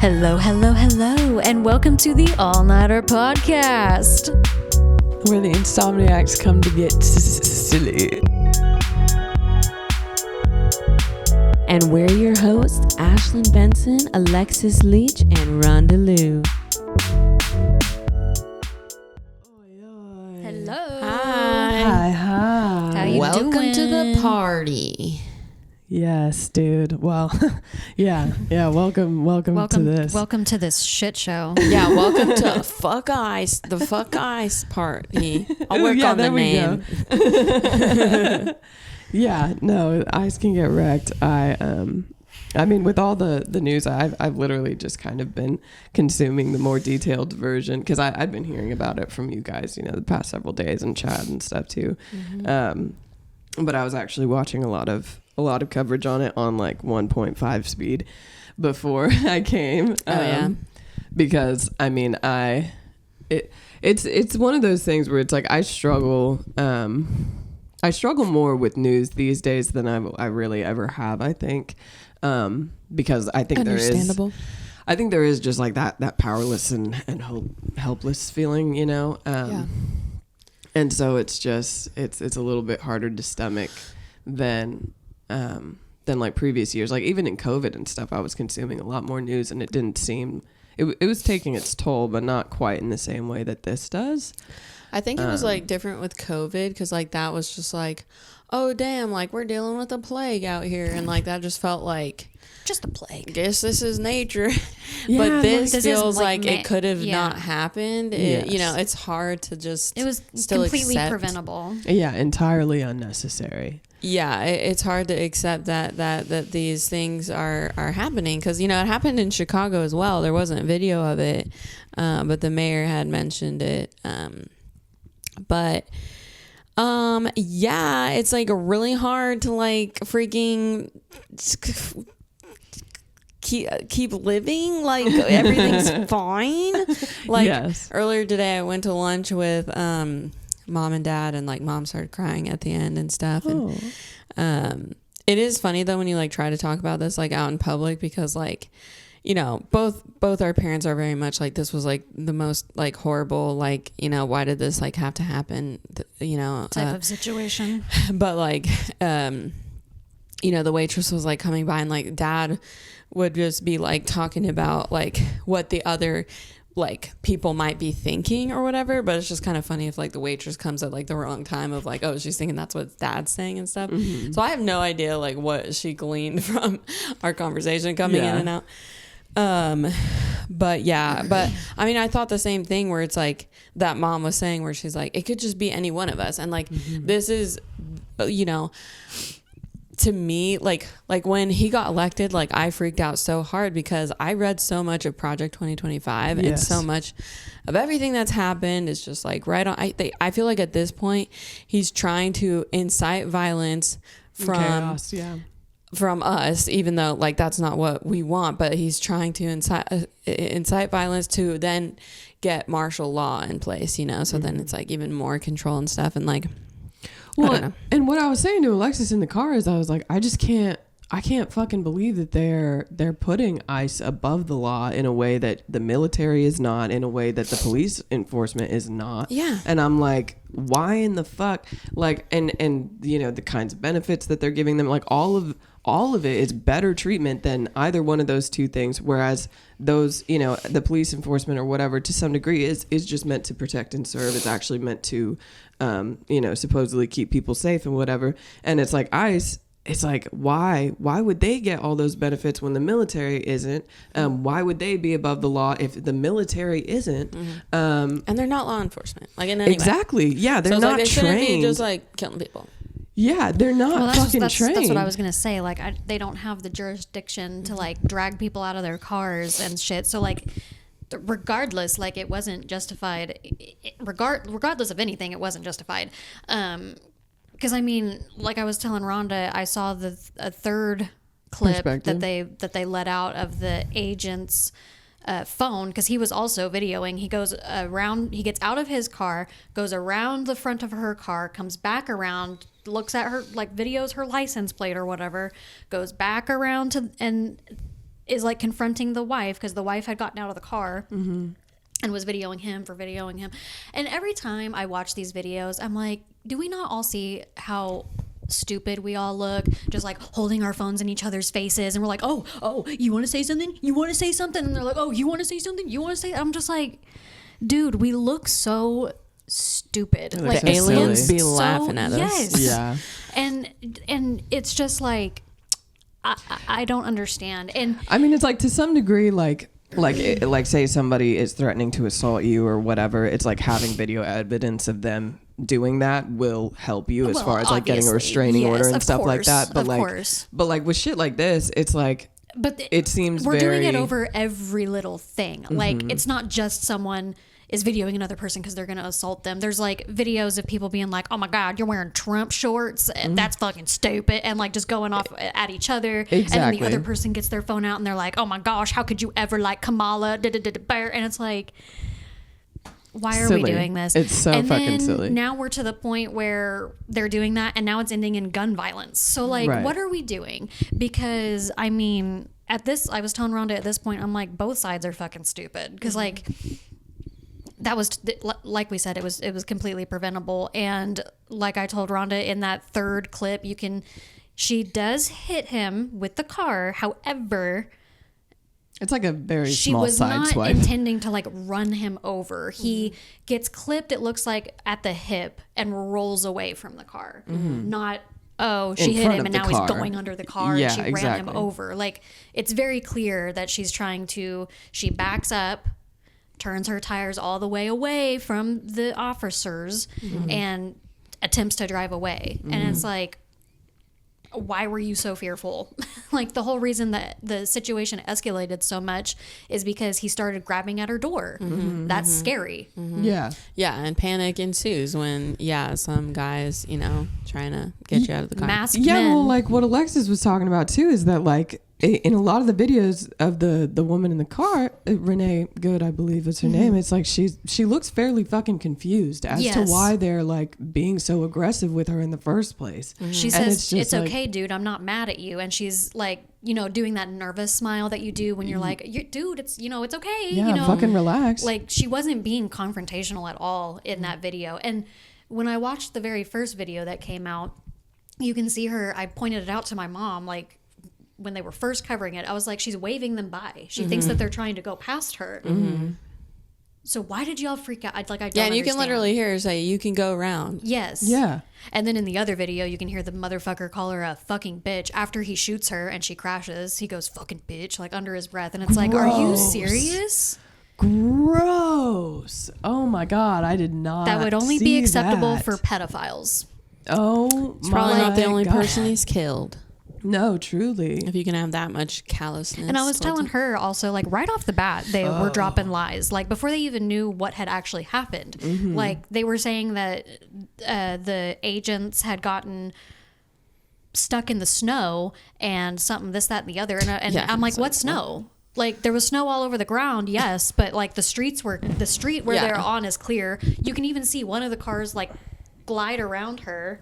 Hello, hello, hello, and welcome to the All Nighter Podcast, where the insomniacs come to get silly. And we're your hosts, Ashlyn Benson, Alexis Leach, and Rhonda Lou. Hello. Hi. How you Welcome doing? to the party. Yes, dude. Well, yeah. Welcome to this. Welcome to this shit show. Yeah, welcome to the Fuck Ice party. I'll work on the name. Yeah, no, ice can get wrecked. I mean, with all the news, I've literally just kind of been consuming the more detailed version because I've been hearing about it from you guys, the past several days in chat and stuff too. Mm-hmm. But I was actually watching a lot of coverage on it on like 1.5 speed before I came. Because I mean, it's one of those things where it's like I struggle more with news these days than I really ever have, I think. Because I think there is just like that powerless and helpless feeling, yeah. And so it's just it's a little bit harder to stomach than like previous years. Like even in COVID and stuff, I was consuming a lot more news, and it didn't seem it was taking its toll, but not quite in the same way that this does. I think it was like different with COVID because like that was just like, oh damn, like we're dealing with a plague out here, and like that just felt like Just a plague. Guess this is nature. Yeah, but this is feels like it could have not happened. It, Yes. it's hard to just It was still completely accept. preventable. Yeah, entirely unnecessary. Yeah, it's hard to accept that these things are happening because it happened in Chicago as well. There wasn't a video of it, but the mayor had mentioned it. Yeah, it's like really hard to like freaking keep living like everything's fine. Like Yes. earlier today I went to lunch with mom and dad, and like mom started crying at the end and stuff. And it is funny though when you like try to talk about this like out in public, because like both our parents are very much like this was like the most like horrible, like why did this like have to happen, Type of situation. but like the waitress was like coming by, and like dad would just be like talking about like what the other like people might be thinking or whatever, but it's just kind of funny if like the waitress comes at like the wrong time of like, oh, she's thinking that's what dad's saying and stuff. Mm-hmm. So I have no idea like what she gleaned from our conversation coming in and out. But I mean, I thought the same thing where it's like that mom was saying where she's like, it could just be any one of us. And like, this is, to me, like when he got elected, like I freaked out so hard because I read so much of Project 2025 and Yes. so much of everything that's happened is just like right on. I feel like at this point he's trying to incite violence from Chaos, yeah. from us, even though like that's not what we want, but he's trying to incite violence to then get martial law in place, so then it's like even more control and stuff. And like, I don't know. And what I was saying to Alexis in the car is I was like, I can't fucking believe that they're putting ICE above the law in a way that the military is not, in a way that the police enforcement is not. Yeah. And I'm like, why in the fuck? Like, and the kinds of benefits that they're giving them, like all of it is better treatment than either one of those two things. Whereas those, the police enforcement or whatever, to some degree is just meant to protect and serve. It's actually meant to, supposedly keep people safe and whatever. And it's like ICE. It's like, why would they get all those benefits when the military isn't? Why would they be above the law if the military isn't? Mm-hmm. And they're not law enforcement, like in any way. Exactly. Yeah, they're so not like they shouldn't trained. be just like killing people. Yeah, they're not fucking trained. That's what I was gonna say. Like, they don't have the jurisdiction to like drag people out of their cars and shit. So like, regardless, like it wasn't justified. Regardless of anything, it wasn't justified. Because I mean, like I was telling Rhonda, I saw a third clip that they let out of the agent's phone, because he was also videoing. He goes around, he gets out of his car, goes around the front of her car, comes back around, looks at her, like videos her license plate or whatever, goes back around to, and is like confronting the wife because the wife had gotten out of the car and was videoing him for videoing him. And every time I watch these videos, I'm like, do we not all see how stupid we all look, just like holding our phones in each other's faces, and we're like, oh, you want to say something, and they're like, oh, you want to say something, I'm just like, dude, we look so stupid. Like the aliens silly. be laughing at us. Yes. Yeah. And it's just like, I don't understand. And I mean, it's like to some degree, like say somebody is threatening to assault you or whatever, it's like having video evidence of them doing that will help you as far as like getting a restraining order and stuff like that. But like with shit like this, it's like, it seems we're doing it over every little thing. Like, it's not just someone is videoing another person because they're going to assault them. There's like videos of people being like, oh my God, you're wearing Trump shorts. And that's fucking stupid. And like just going off at each other. Exactly. And then the other person gets their phone out and they're like, oh my gosh, how could you ever like Kamala? And it's like, why are we doing this? It's so and fucking then silly. Now we're to the point where they're doing that and now it's ending in gun violence. So like, what are we doing? Because I mean, I was telling Rhonda at this point, I'm like, both sides are fucking stupid. Because like, that was, like we said, it was completely preventable. And like I told Rhonda in that third clip, she does hit him with the car. However, it's like a very she small was side not swipe. intending to like run him over. He gets clipped, it looks like, at the hip and rolls away from the car. Not, oh, she hit him and now he's going under the car and she ran him over. Like, it's very clear that she backs up, turns her tires all the way away from the officers and attempts to drive away. And it's like, why were you so fearful? Like, the whole reason that the situation escalated so much is because he started grabbing at her door. That's scary. Yeah. Yeah, and panic ensues when, some guys, trying to get you out of the car. Masked Yeah, men. well, like what Alexis was talking about too is that like in a lot of the videos of the woman in the car, Renee Good, I believe is her name, it's like she looks fairly fucking confused as to why they're like being so aggressive with her in the first place. She says, it's like, okay, dude, I'm not mad at you. And she's like, doing that nervous smile that you do when you're like, dude, it's, it's okay. Yeah, fucking relax. Like, she wasn't being confrontational at all in that video. And when I watched the very first video that came out, you can see her, I pointed it out to my mom, like, when they were first covering it, I was like, she's waving them by. She thinks that they're trying to go past her. So why did y'all freak out? I don't understand. And you can literally hear her say, you can go around. Yes. Yeah. And then in the other video, you can hear the motherfucker call her a fucking bitch. After he shoots her and she crashes, he goes, fucking bitch, like under his breath. And it's like, are you serious? Gross. Oh my God, I did not. That would only be acceptable that. for pedophiles. Oh, It's probably not the only God. person he's killed. No, truly. If you can have that much callousness. And I was telling her also, like, right off the bat, they were dropping lies. Like, before they even knew what had actually happened. Like, they were saying that the agents had gotten stuck in the snow and something, this, that, and the other. And I'm like, what snow? Like, there was snow all over the ground, yes, but like the street where they're on is clear. You can even see one of the cars like glide around her,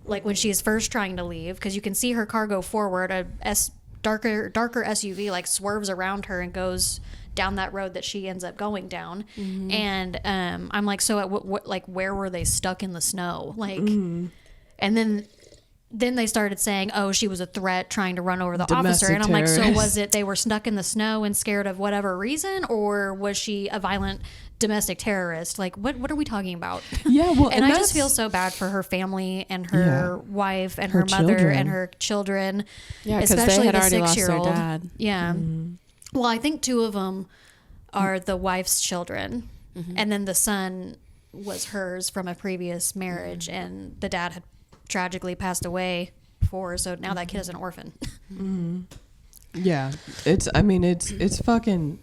like when she's first trying to leave, because you can see her car go forward. A darker SUV like swerves around her and goes down that road that she ends up going down. And I'm like, so at like where were they stuck in the snow? Like, and then they started saying, oh, she was a threat trying to run over the officer. And I'm like, so was it they were stuck in the snow and scared of whatever reason, or was she a violent domestic terrorist? Like, what are we talking about? Yeah, well, and I just feel so bad for her family and her wife and her mother children. and her children. Yeah, because especially they had the already lost 6-year-old. their dad. Yeah. Well, I think 2 of them are the wife's children, and then the son was hers from a previous marriage, and the dad had tragically passed away before, so now that kid is an orphan. Yeah, it's fucking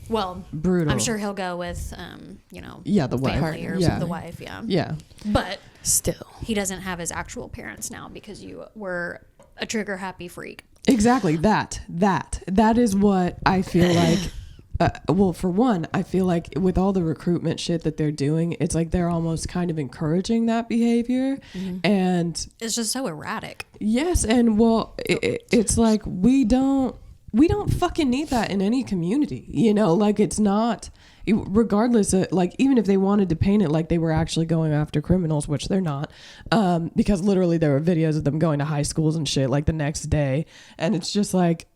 Well, brutal. I'm sure he'll go with the wife. family or Yeah. the wife. Yeah. But Still. he doesn't have his actual parents now because you were a trigger happy freak. Exactly. That is what I feel like. Well, for one, I feel like with all the recruitment shit that they're doing, it's like they're almost kind of encouraging that behavior. And It's just so erratic. yes, and well, it's like we don't we don't fucking need that in any community, you know, like it's not, regardless of like, even if they wanted to paint it like they were actually going after criminals, which they're not, because literally there were videos of them going to high schools and shit like the next day. And it's just like,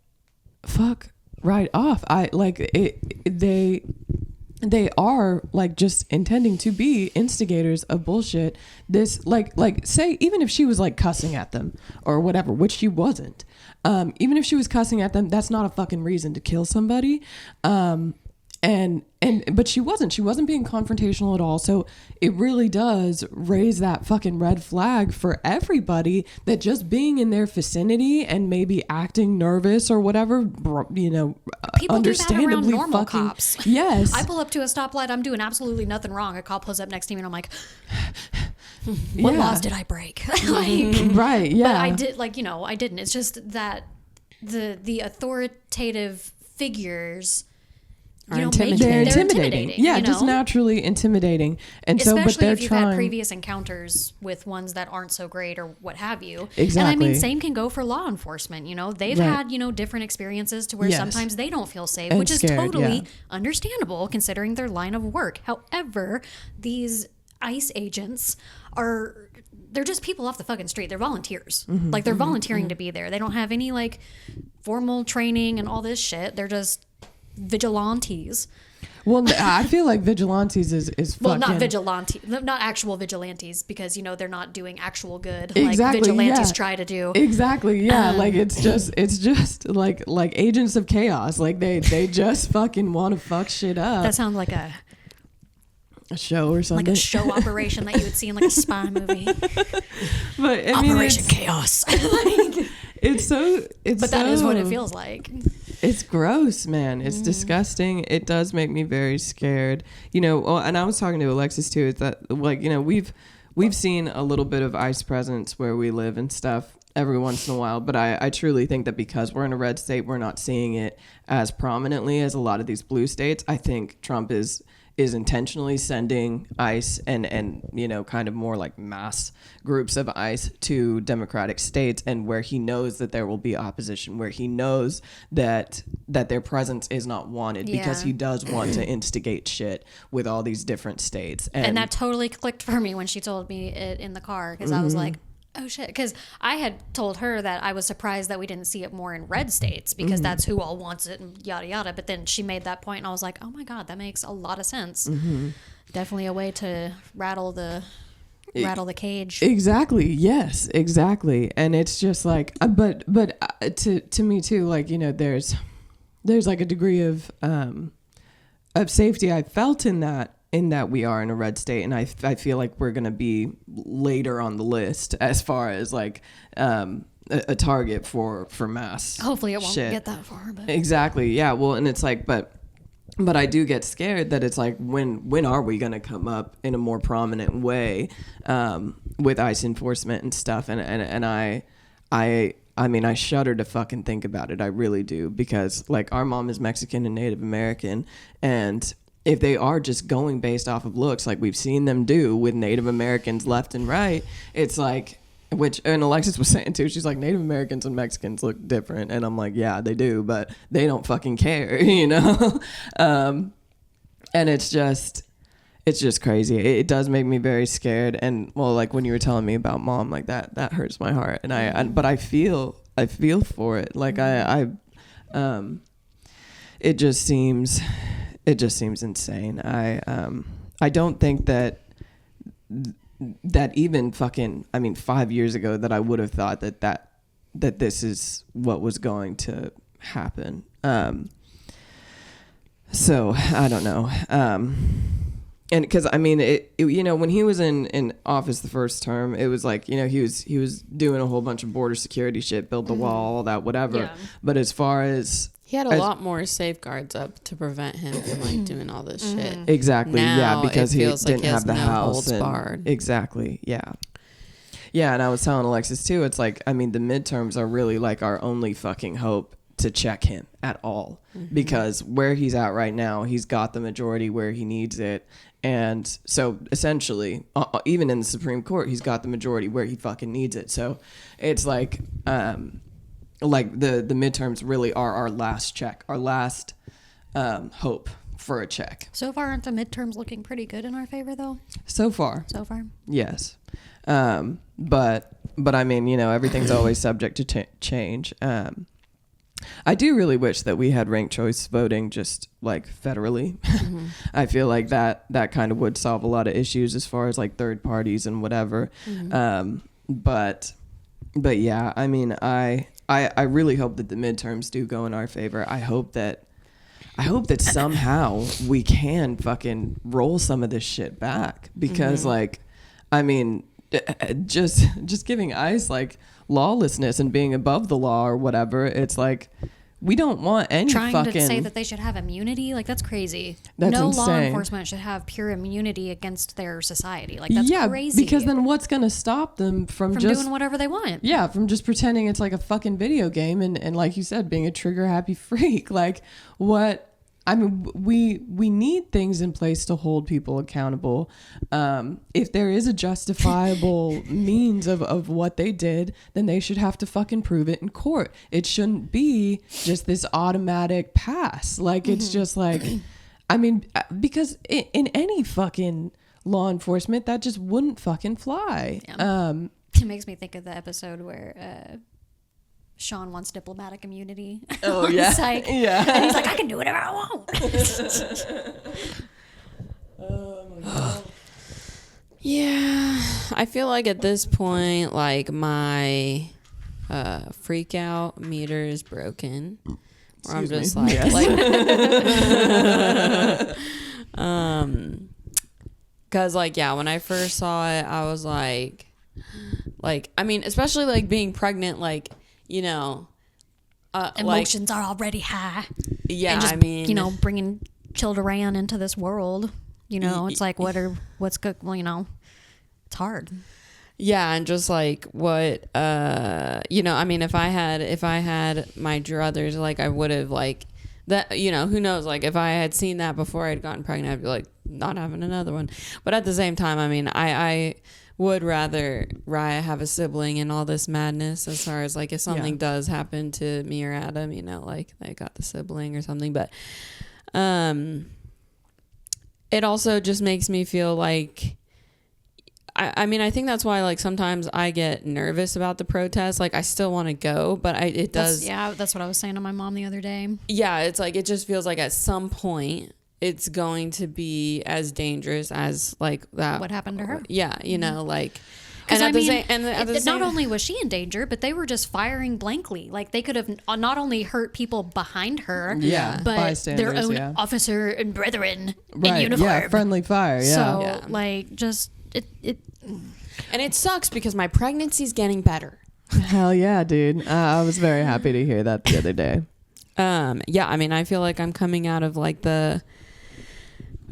fuck right off. They are like just intending to be instigators of bullshit. This like say, even if she was like cussing at them or whatever, which she wasn't, even if she was cussing at them, that's not a fucking reason to kill somebody. But she wasn't being confrontational at all. So it really does raise that fucking red flag for everybody that just being in their vicinity and maybe acting nervous or whatever, you know, people understandably do that around normal fucking cops. Yes. I pull up to a stoplight, I'm doing absolutely nothing wrong. A cop pulls up next to me and I'm like, what laws did I break? Like, right, yeah. But I did, like, you know, I didn't. It's just that the authoritative figures Are They're intimidating. Yeah, you know? just naturally intimidating. And so, but especially they're if you've trying. had previous encounters with ones that aren't so great or what have you. Exactly. And I mean, same can go for law enforcement. You know, they've Right. had, you know, different experiences to where Yes. sometimes they don't feel safe, And which scared, is totally yeah. understandable considering their line of work. However, these ICE agents they're just people off the fucking street. They're volunteers. Mm-hmm, Like they're volunteering to be there. They don't have any like formal training and all this shit. They're just vigilantes. Well, I feel like vigilantes is Well, fucking... not actual vigilantes, because you know they're not doing actual good Exactly, like vigilantes yeah. try to do. Exactly, yeah. Like it's just like agents of chaos. Like they just fucking want to fuck shit up. That sounds like a show or something. like a show operation that you would see in like a spy movie. But I mean, Operation Chaos. it's But that is what it feels like. It's gross, man. It's disgusting. It does make me very scared. You know, and I was talking to Alexis too, is that like, you know, we've seen a little bit of ICE presence where we live and stuff every once in a while, but I truly think that because we're in a red state, we're not seeing it as prominently as a lot of these blue states. I think Trump is intentionally sending ICE and you know, kind of more like mass groups of ICE to Democratic states, and where he knows that there will be opposition, where he knows that their presence is not wanted, because he does want to instigate shit with all these different states. And that totally clicked for me when she told me it in the car, because I was like, oh shit, because I had told her that I was surprised that we didn't see it more in red states, because that's who all wants it and yada yada. But then she made that point and I was like, oh my god, that makes a lot of sense. Definitely a way to rattle the cage. Exactly. Yes, exactly. And it's just like, but to me too, like, you know, there's like a degree of safety I felt in that we are in a red state, and I feel like we're gonna be later on the list as far as like a target for mass. Hopefully it won't shit. get that far. But Exactly. Yeah. Well, and it's like, but I do get scared that it's like, when are we gonna come up in a more prominent way with ICE enforcement and stuff? And I mean, I shudder to fucking think about it. I really do, because like our mom is Mexican and Native American, and if they are just going based off of looks, like we've seen them do with Native Americans left and right, it's like, and Alexis was saying too, she's like, Native Americans and Mexicans look different. And I'm like, yeah, they do, but they don't fucking care, you know? And it's just crazy. It does make me very scared. And well, like when you were telling me about mom, like that hurts my heart. And but I feel for it. Like it just seems insane. I don't think that even fucking, I mean, 5 years ago that I would have thought that this is what was going to happen. So I don't know. And because I mean, it you know, when he was in office the first term, it was like, you know, he was doing a whole bunch of border security shit, build the wall, all that, whatever. Yeah. But as far as He had a lot more safeguards up to prevent him from like doing all this shit. Exactly. Now yeah, because it he feels like didn't he has have the no house. holds barred. Exactly. Yeah. Yeah, and I was telling Alexis too, it's like, I mean, the midterms are really like our only fucking hope to check him at all. Because where he's at right now, he's got the majority where he needs it. And so essentially, even in the Supreme Court, he's got the majority where he fucking needs it. So it's like, like the midterms really are our last check, our last hope for a check. So far, aren't the midterms looking pretty good in our favor, though? So far, Yes. But I mean, you know, everything's always subject to change. I do really wish that we had ranked choice voting just like federally. Mm-hmm. I feel like that kind of would solve a lot of issues as far as like third parties and whatever. Mm-hmm. But yeah, I mean, I really hope that the midterms do go in our favor. I hope that somehow we can fucking roll some of this shit back, because mm-hmm. like, I mean, just giving ICE like lawlessness and being above the law or whatever. It's like, we don't want any trying to say that they should have immunity. Like, that's crazy. No insane. Law enforcement should have pure immunity against their society. Like, that's crazy. Because then what's going to stop them from just doing whatever they want? Yeah, from just pretending it's like a fucking video game and like you said, being a trigger happy freak. Like, what? I mean, we need things in place to hold people accountable. If there is a justifiable means of what they did, then they should have to fucking prove it in court. It shouldn't be just this automatic pass. Like, it's just like, I mean, because in any fucking law enforcement, that just wouldn't fucking fly. Yeah. It makes me think of the episode where Sean wants diplomatic immunity. Oh, yeah. Psych. Yeah. And he's like, I can do whatever I want. Oh, my God. Yeah. I feel like at this point, like, my freak out meter is broken. Where I'm just like, yes. because, like, yeah, when I first saw it, I was like, I mean, especially, like, being pregnant, like, you know, emotions are already high. Yeah, and just, I mean, you know, bringing children into this world, you know, it's like, what's good? Well, you know, it's hard. Yeah, and just like what, you know, I mean, if I had my druthers, like, I would have, like, that, you know, who knows, like, if I had seen that before I'd gotten pregnant, I'd be like, not having another one. But at the same time, I mean, I would rather Raya have a sibling in all this madness, as far as like if something does happen to me or Adam, you know, like they got the sibling or something. But it also just makes me feel like, I mean, I think that's why, like, sometimes I get nervous about the protest. Like, I still want to go, but it does. That's what I was saying to my mom the other day. Yeah, it's like, it just feels like at some point it's going to be as dangerous as like that. What happened to her? Yeah, you know, like. Because I mean, not only was she in danger, but they were just firing blankly. Like, they could have not only hurt people behind her, but their own officer and brethren in uniform. Yeah, friendly fire. Yeah. So, like, just it. And it sucks because my pregnancy's getting better. Hell yeah, dude! I was very happy to hear that the other day. Yeah, I mean, I feel like I'm coming out of like the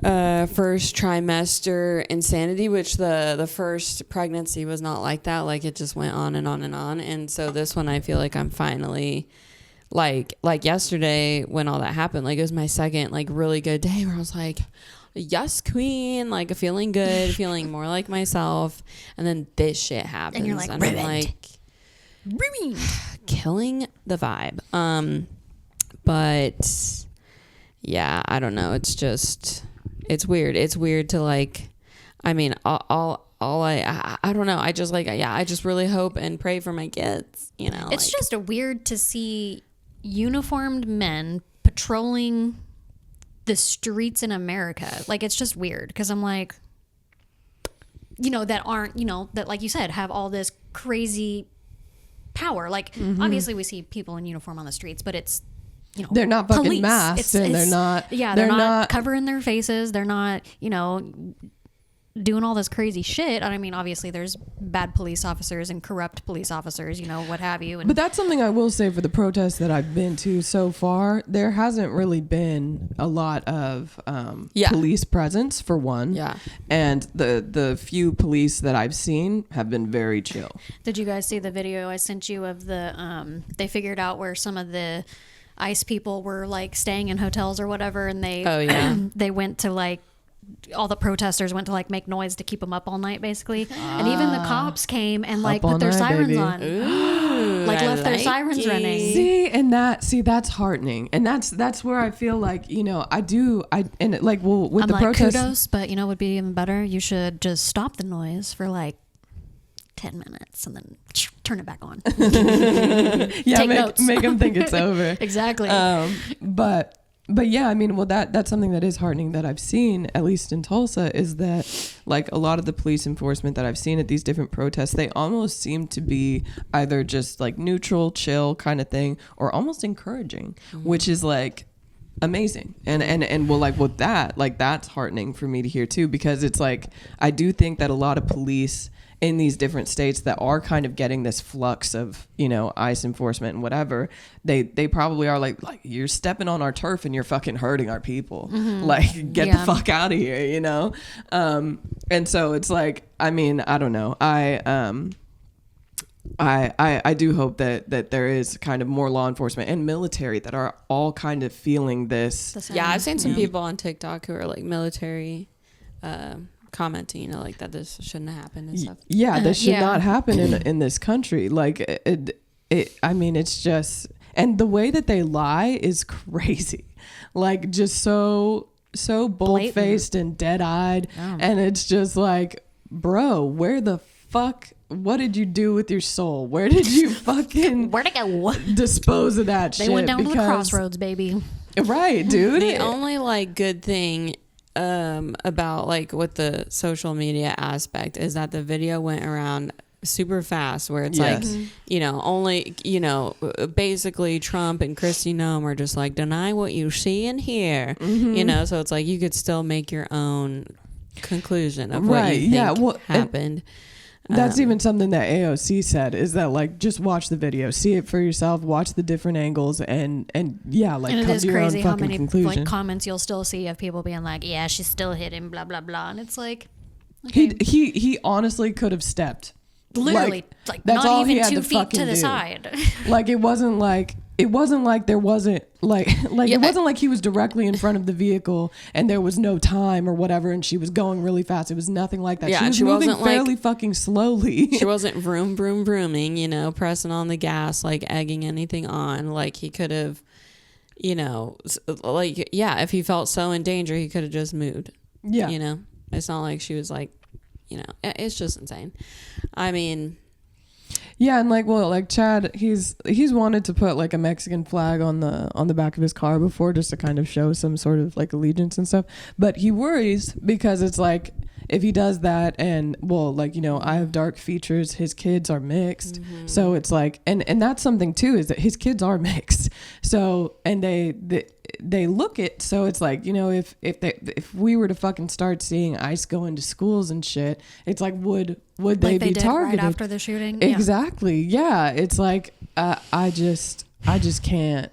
first trimester insanity, which the first pregnancy was not like that. Like, it just went on and on and on. And so this one, I feel like I'm finally like yesterday when all that happened, like, it was my second like really good day where I was like, yes, queen, like, feeling good, feeling more like myself. And then this shit happens, and you're like, and I'm like, killing the vibe. But yeah, I don't know. It's just, it's weird. It's weird to, like, I mean, I don't know. I just like, I just really hope and pray for my kids, you know. It's like, just weird to see uniformed men patrolling the streets in America. Like, it's just weird because I'm like, you know, that aren't, you know, that, like you said, have all this crazy power. Like, obviously we see people in uniform on the streets, but it's, you know, they're not fucking police. masked, and they're not. Yeah, they're not covering their faces. They're not, you know, doing all this crazy shit. I mean, obviously there's bad police officers and corrupt police officers, you know, what have you. But that's something I will say for the protests that I've been to so far. There hasn't really been a lot of police presence, for one. Yeah. And the few police that I've seen have been very chill. Did you guys see the video I sent you of the, they figured out where some of the ICE people were, like, staying in hotels or whatever, and they, they went to, like, all the protesters went to, like, make noise to keep them up all night, basically. And even the cops came and, like, put their sirens on. Ooh. like I left their like sirens it. running. That's heartening, and that's where I feel like, you know, and like, well, with I'm the like, protests, kudos, but you know what would be even better? You should just stop the noise for like 10 minutes and then turn it back on. yeah, Take notes. make them think it's over. Exactly. But yeah, I mean, well, that's something that is heartening that I've seen, at least in Tulsa, is that like a lot of the police enforcement that I've seen at these different protests, they almost seem to be either just like neutral, chill kind of thing, or almost encouraging, which is like amazing. And well, like with that, like that's heartening for me to hear too, because it's like, I do think that a lot of police in these different states that are kind of getting this flux of, you know, ICE enforcement and whatever, they probably are like you're stepping on our turf and you're fucking hurting our people. Like, get the fuck out of here, you know? And so it's like, I mean, I don't know. I do hope that there is kind of more law enforcement and military that are all kind of feeling this. Yeah, I've seen some people on TikTok who are like military, commenting, you know, like that this shouldn't have happened and stuff. Yeah, this should not happen in this country. Like I mean, it's just, and the way that they lie is crazy. Like just so bold-faced and dead-eyed. And it's just like, bro, where the fuck, what did you do with your soul? Where did you fucking Where'd it go? dispose of that shit? They went down to the crossroads, baby. Right, dude. The only like good thing about like with the social media aspect is that the video went around super fast, where it's like, you know, only, you know, basically Trump and Kristi Noem are just like, deny what you see and hear, you know, so it's like you could still make your own conclusion of what you think happened. That's even something that AOC said, is that like, just watch the video, see it for yourself, watch the different angles, and yeah, like, and come it is to your crazy own how fucking many conclusion. like comments you'll still see of people being like, yeah, she's still hitting, blah blah blah, and it's like, okay. he honestly could have stepped, literally, like that's not all he even had 2 to feet fucking to the do. side. Like it wasn't like there wasn't like it wasn't like he was directly in front of the vehicle and there was no time or whatever and she was going really fast. It was nothing like that. Yeah, she was moving wasn't fairly fucking slowly. She wasn't vroom vroom vrooming, you know, pressing on the gas, like egging anything on. Like he could have, you know, like, yeah, if he felt so in danger, he could have just moved. Yeah, you know, it's not like she was like, you know, it's just insane. I mean, yeah, and like, well, like Chad, he's wanted to put like a Mexican flag on the back of his car before, just to kind of show some sort of like allegiance and stuff. But he worries because it's like, if he does that, and well, like, you know, I have dark features, his kids are mixed, so it's like, and that's something too, is that his kids are mixed. So, and they look it, so it's like, you know, if we were to fucking start seeing ICE go into schools and shit, it's like, would they be targeted right after the shooting? Exactly. Yeah. It's like, I just can't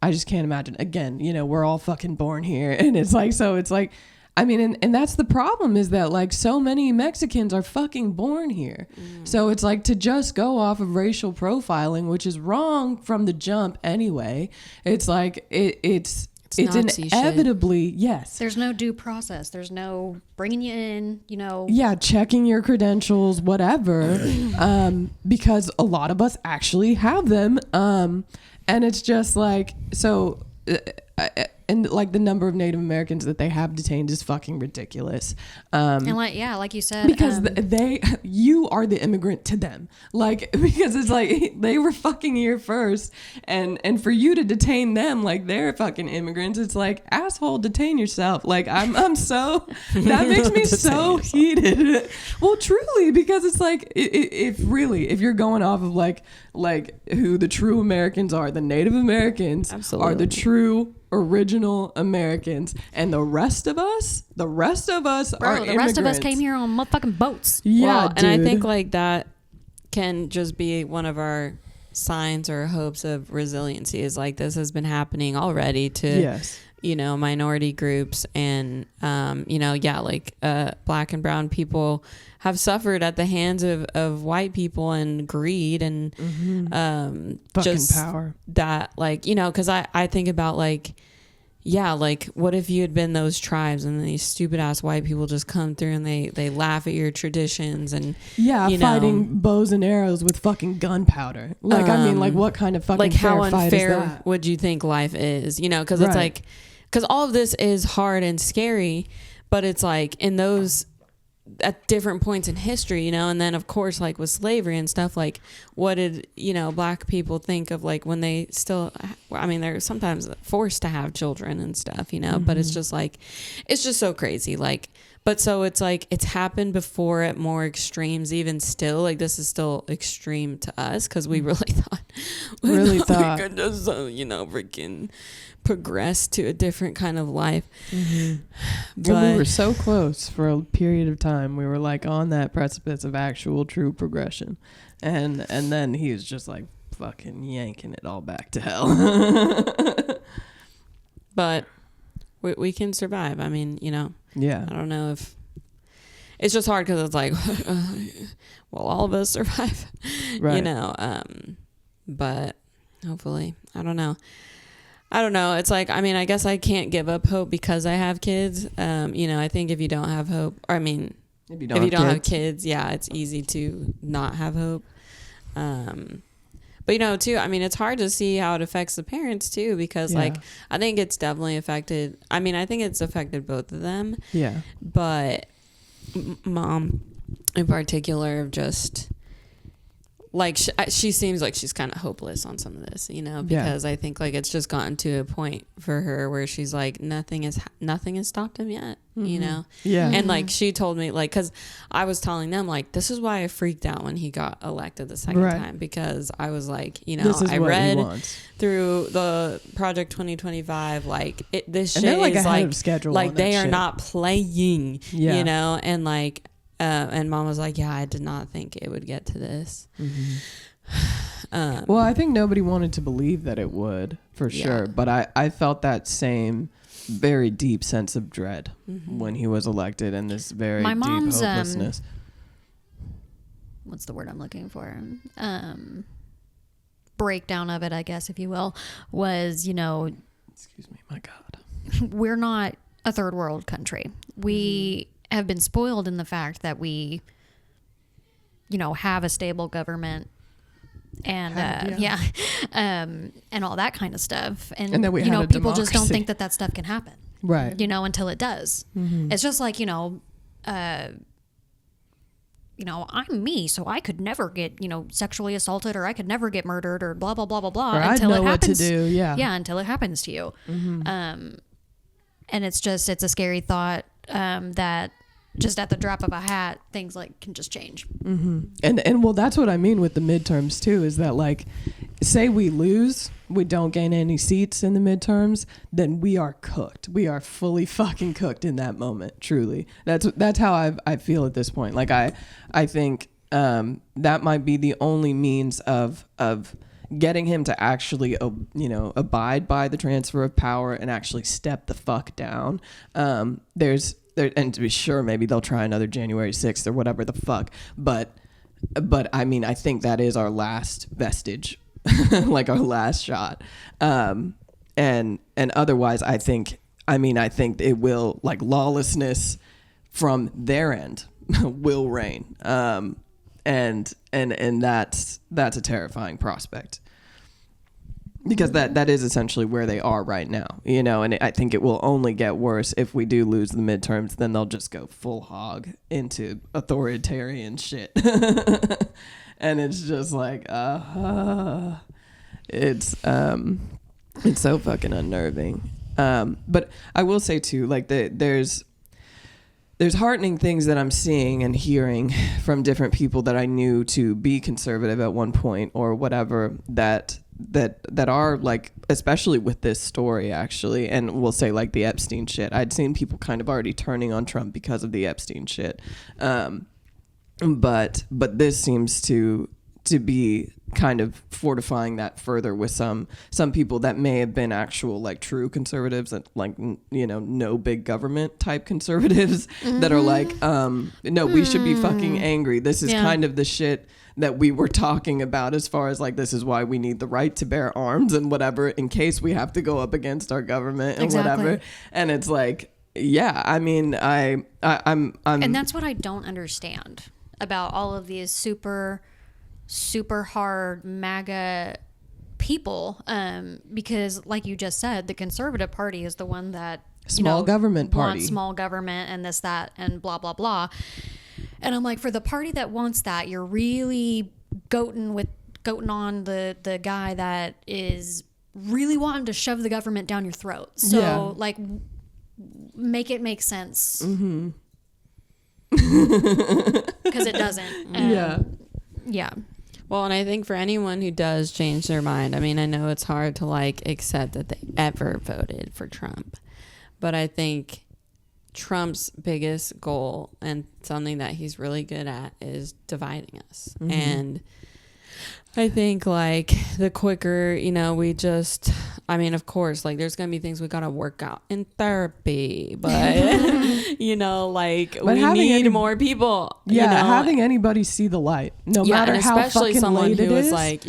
imagine. Again, you know, we're all fucking born here, and it's like, so it's like, I mean, and that's the problem, is that like so many Mexicans are fucking born here. So it's like, to just go off of racial profiling, which is wrong from the jump anyway. It's like, it's inevitably shit. Yes. There's no due process. There's no bringing you in, you know. Yeah, checking your credentials, whatever, because a lot of us actually have them. And it's just like, so, and like the number of Native Americans that they have detained is fucking ridiculous. And like, yeah, like you said, because you are the immigrant to them, like, because it's like they were fucking here first, and for you to detain them like they're fucking immigrants, it's like, asshole, detain yourself. Like I'm so, that makes me so heated. Well, truly, because it's like, if you're going off of like who the true Americans are, the Native Americans are the true original Americans, and the rest of us are immigrants. The rest of us came here on motherfucking boats. Yeah, well, dude. and I think like that can just be one of our signs or hopes of resiliency, is like, this has been happening already to you know, minority groups, and you know, yeah, like black and brown people have suffered at the hands of white people, and greed, and fucking just power. That, like, you know, because I think about like, yeah, like what if you had been those tribes and these stupid ass white people just come through and they laugh at your traditions and fighting bows and arrows with fucking gunpowder. Like I mean, like what kind of fucking like fair how fight is unfair that? would you think life is? Because it's like, because all of this is hard and scary, but it's like in those at different points in history, and then of course like with slavery and stuff, like what did black people think of like when they still, I mean they're sometimes forced to have children and stuff, but it's just like, it's just so crazy, like, but so it's like it's happened before at more extremes, even still, like this is still extreme to us because we really thought we could just freaking progress to a different kind of life. But we were so close for a period of time. We were like on that precipice of actual true progression, and then he was just like fucking yanking it all back to hell. But we can survive. I mean, yeah, I don't know if it's just hard because it's like well, all of us survive, right. But hopefully, I don't know. It's like, I mean, I guess I can't give up hope because I have kids. I think if you don't have hope, or I mean, if you don't have kids, yeah, it's easy to not have hope. But too, I mean, it's hard to see how it affects the parents too, because like, I think it's definitely affected. I mean, I think it's affected both of them. Yeah. But mom in particular, just like she seems like she's kind of hopeless on some of this, because I think like it's just gotten to a point for her where she's like, nothing has stopped him yet, Yeah. And like she told me, like, because I was telling them like, this is why I freaked out when he got elected the second time, because I was like, I read through the Project 2025, like this shit like is like schedule, like they are not playing, and like. And mom was like, yeah, I did not think it would get to this. Well, I think nobody wanted to believe that it would, for sure. But I felt that same very deep sense of dread when he was elected, and this very deep hopelessness. What's the word I'm looking for? Breakdown of it, I guess, if you will, was, Excuse me, my God. We're not a third world country. We have been spoiled in the fact that we, have a stable government and and all that kind of stuff, and that we have people just don't think that stuff can happen, right? Until it does. It's just like I'm me, so I could never get sexually assaulted, or I could never get murdered, or blah blah blah blah blah, until it happens. What to do, until it happens to you. And it's a scary thought that just at the drop of a hat, things like can just change. And well, that's what I mean with the midterms too, is that like, say we lose, we don't gain any seats in the midterms, then we are cooked. We are fully fucking cooked in that moment. Truly, that's how I feel at this point. Like I think that might be the only means of getting him to actually abide by the transfer of power and actually step the fuck down. And to be sure, maybe they'll try another January 6th or whatever the fuck. But I mean, I think that is our last vestige, like our last shot. And otherwise, I think it will, like, lawlessness from their end will reign. And that's a terrifying prospect. Because that is essentially where they are right now, and I think it will only get worse if we do lose the midterms. Then they'll just go full hog into authoritarian shit, and it's just like, it's so fucking unnerving. But I will say too, like there's heartening things that I'm seeing and hearing from different people that I knew to be conservative at one point or whatever, that are like, especially with this story actually, and we'll say like the Epstein shit. I'd seen people kind of already turning on Trump because of the Epstein shit. But this seems to to be kind of fortifying that further with some people that may have been actual like true conservatives that like no big government type conservatives that are like no, we should be fucking angry. This is kind of the shit that we were talking about as far as like this is why we need the right to bear arms and whatever in case we have to go up against our government and whatever. And it's like, yeah, I mean, I'm and that's what I don't understand about all of these super hard MAGA people, because like you just said, the Conservative Party is the one that government party wants small government and this, that, and blah blah blah. And I'm like, for the party that wants that, you're really goating on the guy that is really wanting to shove the government down your throat. So like, make it make sense. Because it doesn't. Yeah. Well, and I think for anyone who does change their mind, I mean, I know it's hard to like accept that they ever voted for Trump, but I think Trump's biggest goal and something that he's really good at is dividing us. And I think like the quicker, we just, I mean, of course, like there's going to be things we got to work out in therapy, but like but we need more people. Yeah. Having anybody see the light, no matter how fucking late it is. Like,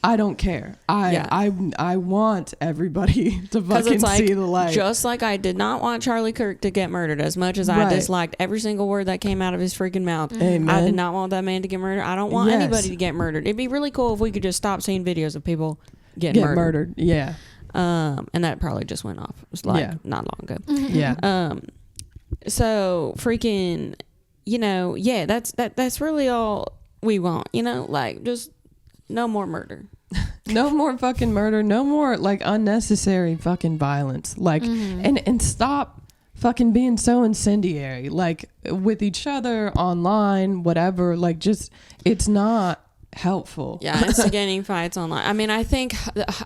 I don't care. I want everybody to fucking see the light. Just like I did not want Charlie Kirk to get murdered as much as I disliked every single word that came out of his freaking mouth. Amen. I did not want that man to get murdered. I don't want anybody to get murdered. It'd be really cool if we could just stop seeing videos of people getting murdered. Yeah. And that probably just went off. It was like not long ago. Yeah. So freaking, that's really all we want, like just no more murder. No more fucking murder. No more like unnecessary fucking violence. Like, and stop fucking being so incendiary, like with each other online, whatever. Like, just, it's not helpful. Yeah, instigating fights online. I mean, I think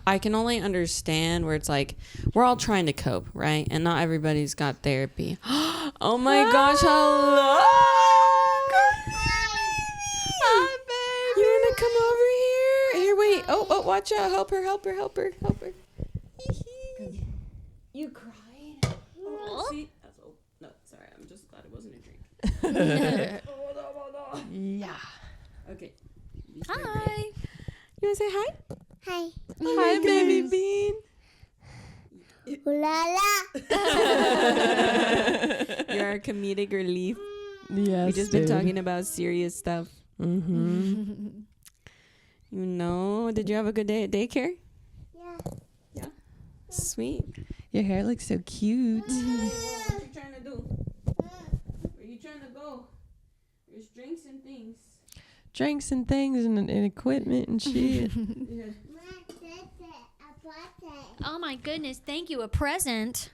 I can only understand where it's like we're all trying to cope, right? And not everybody's got therapy. Oh my gosh, hello. Hi, baby. You want to come over here? Here, wait. Oh, watch out. Help her. You cried? Oh, see? No, sorry. I'm just glad it wasn't a drink. Yeah. Okay. Hi. You want to say hi? Hi. Hi, baby bean. Ooh la la. You're our comedic relief. Yes. We've just been talking about serious stuff. Did you have a good day at daycare? Yeah. Sweet. Your hair looks so cute. What are you trying to do? Where are you trying to go? There's drinks and things. Drinks and things and equipment and shit. Oh my goodness, thank you, a present.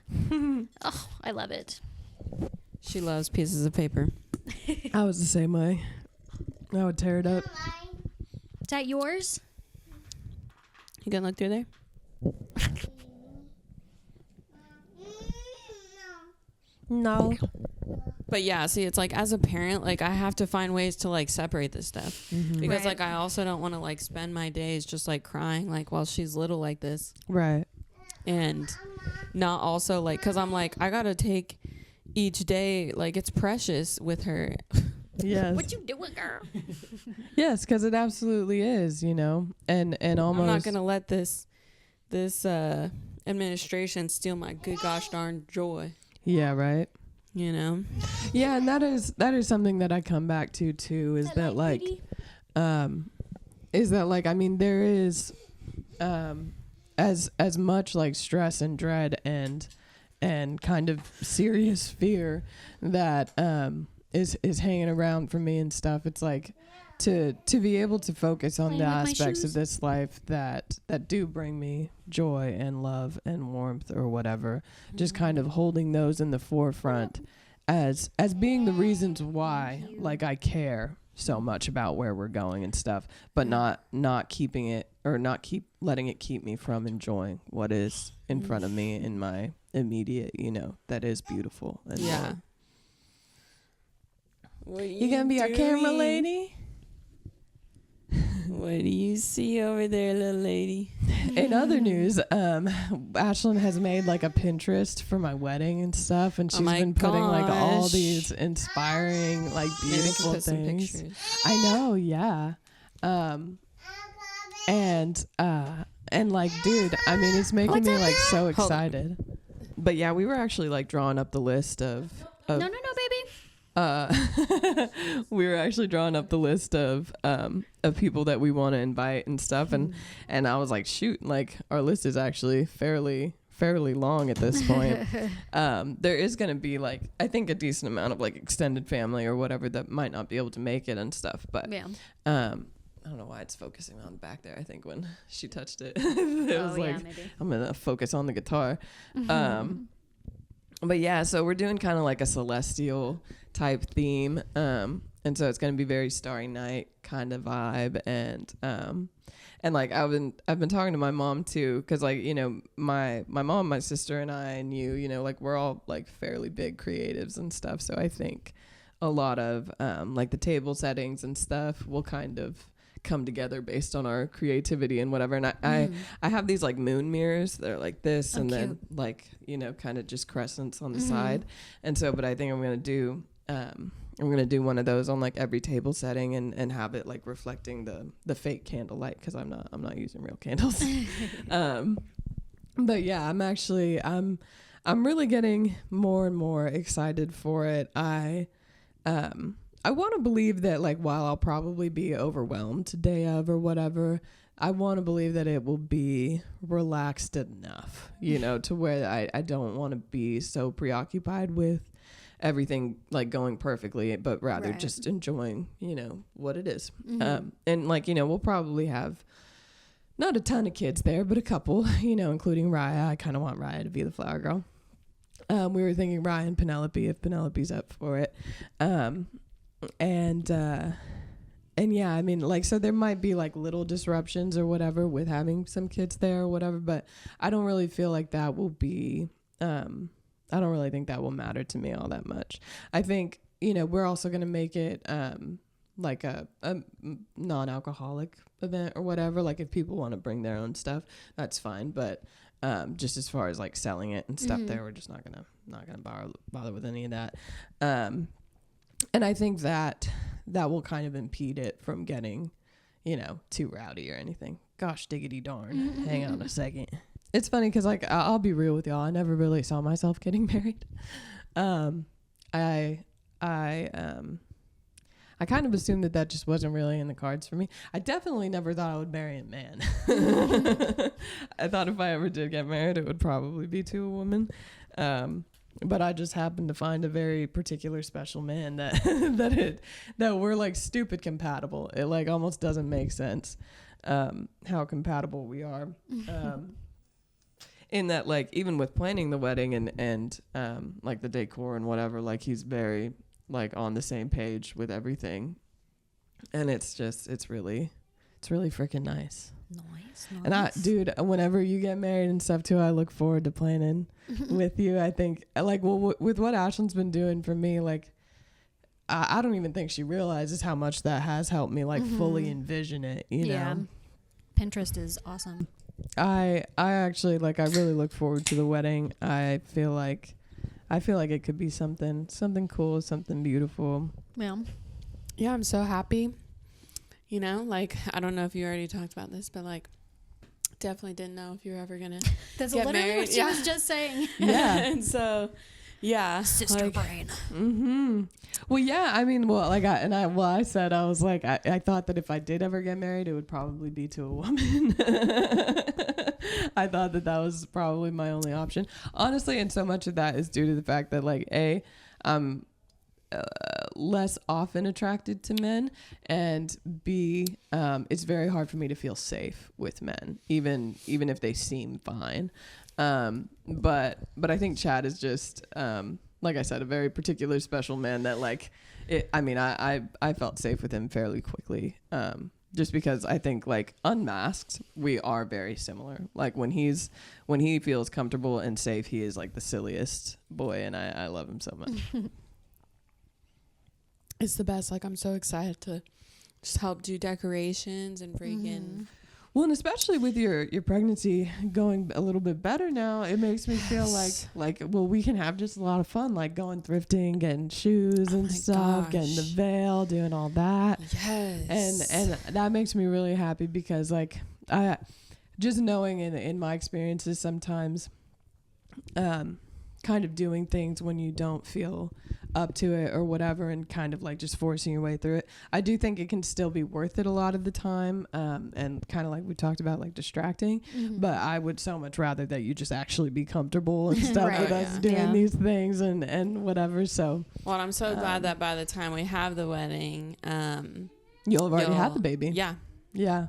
Oh, I love it. She loves pieces of paper. I was the same way. I would tear it up. Is that yours? You gonna look through there? No. But yeah, see, it's like as a parent, like I have to find ways to like separate this stuff because like I also don't want to like spend my days just like crying like while she's little like this. Right. And not also like, cause I'm like, I gotta take each day, like it's precious with her. Yes. What you doing, girl? Yes, because it absolutely is, and almost. I'm not gonna let this administration steal my good gosh darn joy. Yeah, right. Yeah, and that is something that I come back to too. Is that like, I mean, there is, as much like stress and dread and kind of serious fear that is hanging around for me and stuff. It's like to be able to focus on the aspects of this life that do bring me joy and love and warmth or whatever, just kind of holding those in the forefront as being the reasons why like I care so much about where we're going and stuff, but not keeping it or not letting it keep me from enjoying what is in front of me in my immediate, that is beautiful. And yeah. You gonna be our camera lady? What do you see over there, little lady? In other news, Ashlyn has made like a Pinterest for my wedding and stuff, and she's been putting like all these inspiring, like beautiful things. I know, yeah. And like, dude, I mean, it's making me like so excited. But yeah, we were actually like drawing up the list of No, baby. we were actually drawing up the list of people that we want to invite and stuff, and I was like, shoot, like our list is actually fairly long at this point. There is going to be like, I think, a decent amount of like extended family or whatever that might not be able to make it and stuff, but Yeah. I don't know why it's focusing on the back there. I think when she touched it, it was like, maybe. I'm gonna focus on the guitar. But yeah, so we're doing kind of like a celestial type theme. And so it's going to be very Starry Night kind of vibe. And like I've been talking to my mom too, cause like, you know, my mom, my sister and I and you know, like we're all like fairly big creatives and stuff. So I think a lot of like the table settings and stuff will kind of come together based on our creativity and whatever. And I have these like moon mirrors that are like this, and then like, you know, kind of just crescents on the side. And so, but I think I'm gonna do one of those on like every table setting and have it like reflecting the fake candlelight, because I'm not using real candles. But yeah, I'm really getting more and more excited for it. I want to believe that, like, while I'll probably be overwhelmed day of or whatever, I want to believe that it will be relaxed enough, you know, to where I don't want to be so preoccupied with everything like going perfectly, but rather just enjoying, you know, what it is. And like, you know, we'll probably have not a ton of kids there, but a couple, you know, including Raya. I kind of want Raya to be the flower girl. We were thinking Raya and Penelope, if Penelope's up for it. And yeah, I mean, like, so there might be like little disruptions or whatever with having some kids there or whatever, but I don't really feel like that will be, I don't really think that will matter to me all that much. I think, you know, we're also going to make it, like a non-alcoholic event or whatever. Like if people want to bring their own stuff, that's fine. But, just as far as like selling it and stuff there, we're just not going to bother with any of that. And I think that will kind of impede it from getting, you know, too rowdy or anything. Gosh, diggity darn. Hang on a second. It's funny because, like, I'll be real with y'all. I never really saw myself getting married. I kind of assumed that just wasn't really in the cards for me. I definitely never thought I would marry a man. I thought if I ever did get married, it would probably be to a woman. But I just happened to find a very particular special man that we're like stupid compatible. It like almost doesn't make sense how compatible we are. In that, like, even with planning the wedding and like the decor and whatever, like he's very like on the same page with everything, and it's really freaking nice. Nice. And dude, whenever you get married and stuff too, I look forward to planning with you. I think, like, well, with what Ashlyn's been doing for me, like, I don't even think she realizes how much that has helped me, like, fully envision it, you know? Pinterest is awesome. I actually, like, I really look forward to the wedding. I feel like it could be something cool, something beautiful. Yeah, I'm so happy. You know, like, I don't know if you already talked about this, but like, definitely didn't know if you were ever gonna That's get literally married. what she was just saying. Yeah. And so, yeah, Sister like, brain. Well, yeah, I mean, well, like, I said, I was like, I thought that if I did ever get married, it would probably be to a woman. I thought that was probably my only option, honestly, and so much of that is due to the fact that, like, I'm less often attracted to men, and B, it's very hard for me to feel safe with men, even if they seem fine. But I think Chad is just, like I said, a very particular special man that, like, I felt safe with him fairly quickly. Just because I think, like, unmasked, we are very similar. Like, when he feels comfortable and safe, he is like the silliest boy, and I love him so much. It's the best. Like, I'm so excited to just help do decorations and freaking. Well, and especially with your pregnancy going a little bit better now, it makes me feel like well, we can have just a lot of fun, like going thrifting, getting shoes and stuff, getting the veil, doing all that. Yes. And that makes me really happy because like I just knowing in my experiences sometimes kind of doing things when you don't feel up to it or whatever, and kind of like just forcing your way through it. I do think it can still be worth it a lot of the time, and kind of like we talked about, like distracting. But I would so much rather that you just actually be comfortable and stuff Right, with us doing these things and whatever. So, well, I'm so glad that by the time we have the wedding, you'll have already had the baby. Yeah.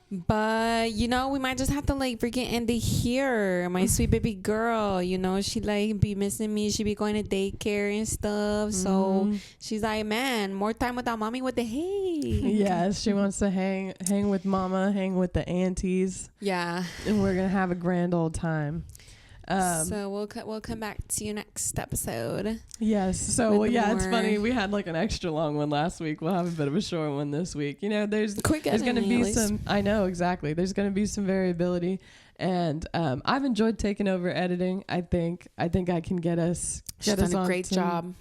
But we might just have to like freaking end it here. My sweet baby girl, she like be missing me. She be going to daycare and stuff. So she's like, man, more time without mommy. What the heck? Yes, she wants to hang with mama, hang with the aunties. Yeah, and we're gonna have a grand old time. So we'll come back to you next episode. Yes. So it's funny. We had like an extra long one last week. We'll have a bit of a short one this week. There's going to be some. I know exactly. There's going to be some variability, and I've enjoyed taking over editing. I think I can get us. She's done a great job.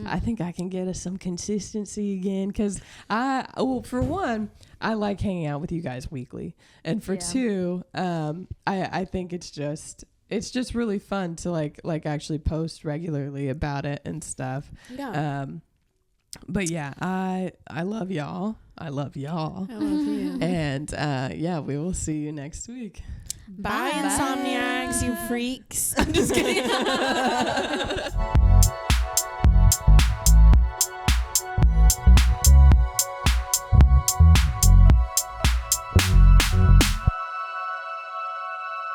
I think I can get us some consistency again because for one, I like hanging out with you guys weekly, and for two, I think it's just really fun to like actually post regularly about it and stuff. Yeah. But yeah, I love y'all. I love y'all. I love you. And we will see you next week. Bye, insomniacs, you freaks. I'm just kidding.